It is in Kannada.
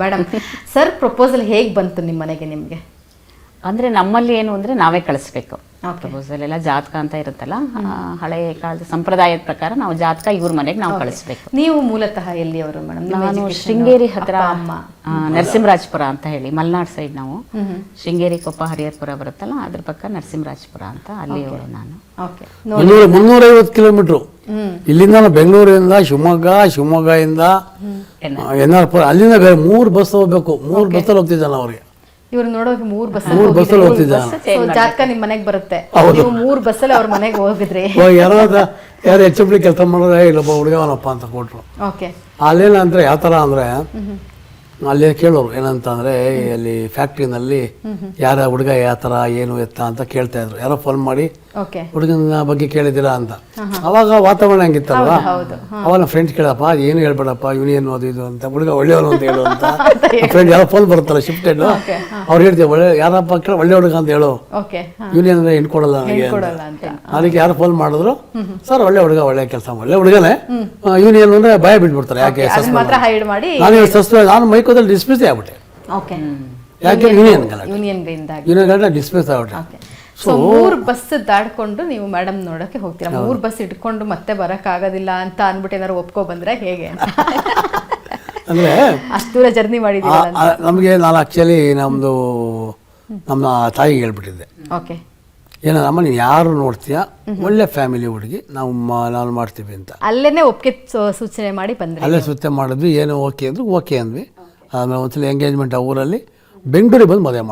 ಮೇಡಮ್ ಸರ್ ಪ್ರಪೋಸಲ್ ಹೇಗೆ ಬಂತು ನಿಮ್ಮ ಮನೆಗೆ ನಿಮಗೆ? ಅಂದರೆ ನಮ್ಮಲ್ಲಿ ಏನು ಅಂದರೆ ನಾವೇ ಕಳಿಸ್ಬೇಕು. ಪ್ರಪೋಸಲ್ ಎಲ್ಲ ಜಾತಕ ಅಂತ ಇರುತ್ತಲ್ಲ, ಹಳೆಯ ಕಾಲದ ಸಂಪ್ರದಾಯದ ಪ್ರಕಾರ ನಾವು ಜಾತಕ ಇವ್ರ ಮನೆಗೆ ನಾವು ಕಳಿಸ್ಬೇಕು. ನೀವು ಮೂಲತಃ ಎಲ್ಲಿಯವರು ಮೇಡಮ್? ನಾನು ಶೃಂಗೇರಿ ಹತ್ರ ನರಸಿಂಹರಾಜಪುರ ಅಂತ ಹೇಳಿ, ಮಲ್ನಾಡ್ ಸೈಡ್ ನಾವು. ಶೃಂಗೇರಿ ಕೊಪ್ಪ ಹರಿಹರಪುರ ಬರುತ್ತಲ್ಲ, ಅದ್ರ ಪಕ್ಕ ನರಸಿಂಹರಾಜಪುರ ಅಂತ, ಅಲ್ಲಿಯವರು ನಾನು. 350 ಕಿಲೋಮೀಟ್ರು ಇಲ್ಲಿಂದ ಬೆಂಗಳೂರಿಂದ ಶಿವಮೊಗ್ಗದಿಂದ ಎನ್ಆರ್ಪುರ, ಅಲ್ಲಿಂದ ಬೇರೆ 3 ಬಸ್ ಹೋಗ್ಬೇಕು. 3 ಬಸ್ಸಲ್ಲಿ ಹೋಗ್ತಿದ್ದಾನೆ ಅವ್ರಿಗೆ. ಇವ್ರು ನೋಡೋಕೆ 3 ಬಸ್ಸಲ್ಲಿ ಹೋಗ್ತಿದ್ದಾನೆ. ಜಾತಕ ನಿಮ್ ಮನೆಗೆ ಬರುತ್ತೆ, ನೀವು 3 ಬಸ್ಸಲ್ಲಿ ಅವ್ರ ಮನೆಗೆ ಹೋಗಿದ್ರಿ. ಯಾರು HMD ಕೆಲಸ ಮಾಡೋದೇ ಇಲ್ಲಪ್ಪ ಹುಡುಗವನಪ್ಪ ಅಂತ ಕೊಟ್ರು. ಅಲ್ಲೇನಂದ್ರೆ ಯಾವ ಥರ ಅಂದರೆ, ಅಲ್ಲಿ ಕೇಳೋರು ಏನಂತ ಅಂದರೆ, ಅಲ್ಲಿ ಫ್ಯಾಕ್ಟ್ರಿನಲ್ಲಿ ಯಾರ ಹುಡುಗ ಯಾವ ಥರ ಏನು ಎತ್ತ ಅಂತ ಕೇಳ್ತಾ ಇದ್ರು. ಯಾರೋ ಫೋನ್ ಮಾಡಿ ಹುಡುಗನ ಬಗ್ಗೆ ಕೇಳಿದ್ದೀರಾ ಅಂತ. ಅವಾಗ ವಾತಾವರಣ ಹೆಂಗಿತ್ತಲ್ವ, ಅವಾಗ ಫ್ರೆಂಡ್ಸ್ ಕೇಳಪ್ಪ ಏನು ಹೇಳ್ಬೇಡಪ್ಪ, ಯೂನಿಯನ್ ಅದು ಇದು ಅಂತ, ಹುಡುಗ ಒಳ್ಳೆಯವನು ಅಂತ ಹೇಳು ಅಂತ. ಫ್ರೆಂಡ್ ಯಾರೋ ಫೋನ್ ಬರುತ್ತಲ್ಲ ಶಿಫ್ಟೆಡ್, ಅವ್ರು ಹೇಳ್ತೀವಿ ಒಳ್ಳೆ ಯಾರಪ್ಪ ಕೇಳಿ ಒಳ್ಳೆ ಹುಡುಗ ಅಂತ ಹೇಳು, ಯೂನಿಯನ್ ಅಂದರೆ ಹೆಣ್ಣು ಕೊಡಲ್ಲ ನನಗೆ. ಅದಕ್ಕೆ ಯಾರು ಫೋನ್ ಮಾಡಿದ್ರು, ಸರ್ ಒಳ್ಳೆ ಹುಡುಗ, ಒಳ್ಳೆ ಕೆಲಸ, ಒಳ್ಳೆ ಹುಡುಗನೇ, ಯೂನಿಯನ್ ಅಂದರೆ ಭಯ ಬಿಟ್ಬಿಡ್ತಾರೆ. ಯಾಕೆ ನಾನು ಮೈಕೋದಲ್ಲಿ ಡಿಸ್ಮಿಸ್ ಆಗ್ಬಿಟ್ಟೆ. ಯಾಕೆ ಯೂನಿಯನ್ ಡಿಸ್ಮಿಸ್ ಆಗ್ಬಿಟ್ಟೆ. ಸೊ 3 ಬಸ್ ದಾಡ್ಕೊಂಡು ನೀವು ಮೇಡಮ್ ನೋಡಕ್ಕೆ ಹೋಗ್ತೀರಾ? 3 ಬಸ್ ಇಟ್ಕೊಂಡು ಮತ್ತೆ ಬರಕ್ ಆಗೋದಿಲ್ಲ ಅಂತ ಅನ್ಬಿಟ್ಟು ಏನಾದ್ರು ಒಪ್ಕೊ ಬಂದ್ರೆ ಹೇಗೆ? ಅಂದ್ರೆ ಅಷ್ಟು ದೂರ ಜರ್ನಿ ಮಾಡಿದ್ದೀರಾ? ನಮಗೆ ನಾನು ಆಕ್ಚುಲಿ ನಮ್ಮ ತಾಯಿಗೆ ಹೇಳ್ಬಿಟ್ಟಿದ್ದೆ, ಏನಮ್ಮ ನೀನು ಯಾರು ನೋಡ್ತೀಯಾ ಒಳ್ಳೆ ಫ್ಯಾಮಿಲಿ ಹುಡುಗಿ ನಾವು ಮಾಡ್ತೀವಿ ಅಂತ. ಅಲ್ಲೇನೆ ಒಪ್ಪಿಗೆ ಸೂಚನೆ ಮಾಡಿ ಬಂದ್ರೆ? ಅಲ್ಲೇ ಸೂಚನೆ ಮಾಡಿದ್ವಿ. ಏನು ಓಕೆ ಅಂದ್ರು ಓಕೆ ಅಂದ್ವಿ. ಆಮೇಲೆ ಒಂದ್ಸಲ ಎಂಗೇಜ್ಮೆಂಟ್ ಆ ಊರಲ್ಲಿ ಬೆಂಗಳೂರಿಗೆ ಬಂದು ಮದುವೆ ಮಾಡಿ